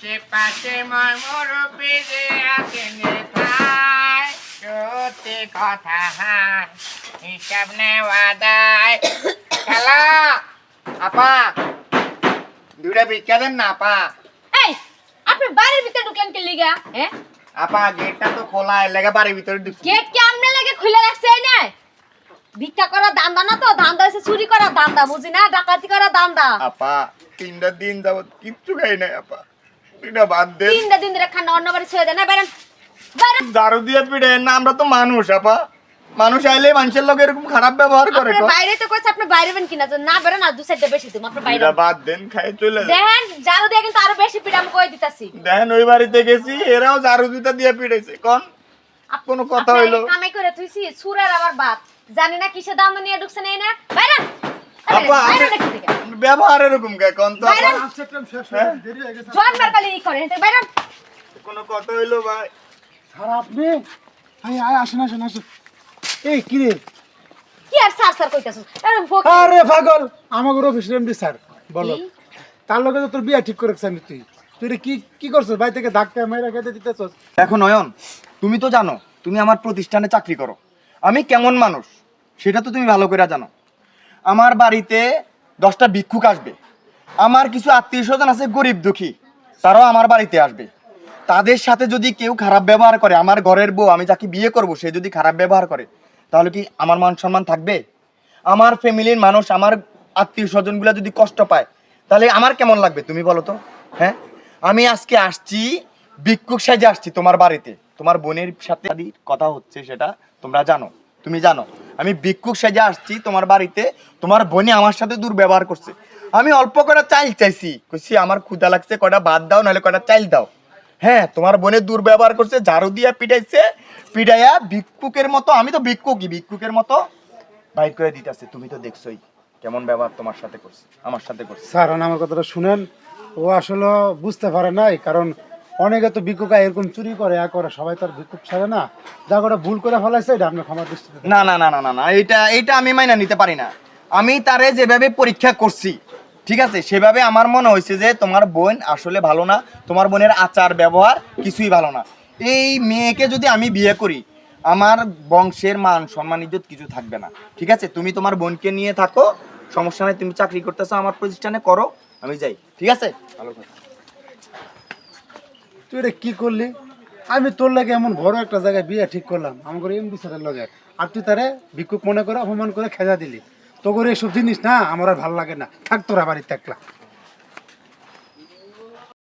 আশেপাশে মরমুরব্বি যে আছেন ঠাই সত্যি কথা হাই হিসাব নেওয়া দায় খেলা আপা দুটা ভিক্ষা দেন না আপা এই আপনি বাড়ির ভিতরে ঢুকলেন কি লিগা হ্যাঁ আপা গেটটা তো খোলা এর লাগা বাড়ির ভিতরে ঢুকছি গেট কি আমনে লাগে খুলে রাখছে না ভিক্ষা করা দান্দা না তো দান্দা হইছে চুরি করা দান্দা বুঝি না ডাকাতি করা দান্দা আপা 3টা দিন যাবত কিচ্ছু খাই নাই আপা এটা বাদ দে 3টা দিন ধরে খানা অন্য বাড়ি ছেড়ে দেন না বেরেন বেরেন দারু দিয়ে পিড়ে না আমরা তো মানুষ আপা মানুষ আইলে মানুষের লোক এরকম খারাপ ব্যবহার করে আপনি বাইরে তো কইছ আপনি বাইরে বেন কিনা না বেরেন না দু সাইডে বেশি তুমি আপনি বাইরে এটা বাদ দেন খাই চলে যান। দেখেন জারু দিয়ে কিন্তু আরো বেশি পিড়া আমি কই দিতাছি দেখেন ওই বাড়িতে গেছি এরাও ঝাড়ু দিতে দিয়ে পিড়াইছে কোন কোনো কথা হইলো কামাই করে তুইছি সুরের আবার বাপ জানি না কিসে দাম নিয়ে ঢুকছে নাই না বাইরে আপা ব্যবহার এরকম কে কোন তো বাইরে জন্মের কালি ই করে বাইরে কোনো কথা হইলো ভাই স্যার আপনি আয় আয় আসেন আসেন আসেন এই কি রে কি আর স্যার স্যার কইতাছস আরে আরে পাগল আমাগো অফিস এমডি স্যার বলো কি? তার লগে তো তোর বিয়া ঠিক করে রাখছিস তুই তুই রে কি কি করছস ভাই থেকে ধাক্কা মেরে খেতে দিতেছস দেখো নয়ন তুমি তো জানো তুমি আমার প্রতিষ্ঠানে চাকরি করো আমি কেমন মানুষ সেটা তো তুমি ভালো করে জানো আমার বাড়িতে 10টা ভিক্ষুক আসবে আমার কিছু আত্মীয় স্বজন আছে গরিব দুঃখী তারাও আমার বাড়িতে আসবে তাদের সাথে যদি কেউ খারাপ ব্যবহার করে আমার ঘরের বউ আমি যাকে বিয়ে করব সে যদি খারাপ ব্যবহার করে তাহলে কি আমার মান সম্মান থাকবে আমার ফ্যামিলির মানুষ আমার আত্মীয় স্বজনগুলো যদি কষ্ট পায় তাহলে আমার কেমন লাগবে তুমি বলো তো হ্যাঁ আমি আজকে আসছি ভিক্ষুক সাজে আসছি তোমার বাড়িতে তোমার বোনের সাথে কথা হচ্ছে সেটা তোমরা জানো তুমি জানো আমি ভিক্ষুক সাজে আসছি তোমার বাড়িতে তোমার বোনে আমার সাথে দুর্ব্যবহার করছে আমি অল্প কটা চাইল চাইছি কইছি আমার ক্ষুধা লাগছে কটা ভাত দাও নাহলে কটা চাইল দাও হ্যাঁ তোমার বোনে দুর্ব্যবহার করছে ঝাড়ু দিয়া পিটাইছে পিটাইয়া ভিক্ষুকের মতো আমি তো ভিক্ষুকের মতো বাইর করে দিতেছে তুমি তো দেখছোই কেমন ব্যবহার তোমার সাথে করছে আমার সাথে করছে স্যার আমার কথাটা শুনেন ও আসলে বুঝতে পারে নাই কারণ অনেকে তো ভিক্ষুকা এরকম চুরি করে করে সবাই তো আর ভিক্ষুক ছাড়ে না যা করে ভুল করে ফেলাইছে এটা আপনি ক্ষমা দৃষ্টিতে না না না না না না এইটা আমি মাইনা নিতে পারি না আমি তারে যেভাবে পরীক্ষা করছি ঠিক আছে সেভাবে আমার মনে হয়েছে যে তোমার বোন আসলে ভালো না তোমার বোনের আচার ব্যবহার কিছুই ভালো না এই মেয়েকে যদি আমি বিয়ে করি আমার বংশের মান সম্মান ইজ্জত কিছু থাকবে না ঠিক আছে তুমি তোমার বোনকে নিয়ে থাকো সমস্যা নেই তুমি চাকরি করতেছো আমার প্রতিষ্ঠানে করো আমি যাই ঠিক আছে ভালো কথা তুই এটা কি করলি আমি তোর লাগে এমন বড় একটা জায়গায় বিয়ে ঠিক করলাম আমার এমডি স্যারের লগে আর তুই তারে ভিক্ষুক মনে করে অপমান করে খেজা দিলি তো করে এসব জিনিস না আমার আর ভালো লাগে না থাক তোরা বাড়িতে থাকলা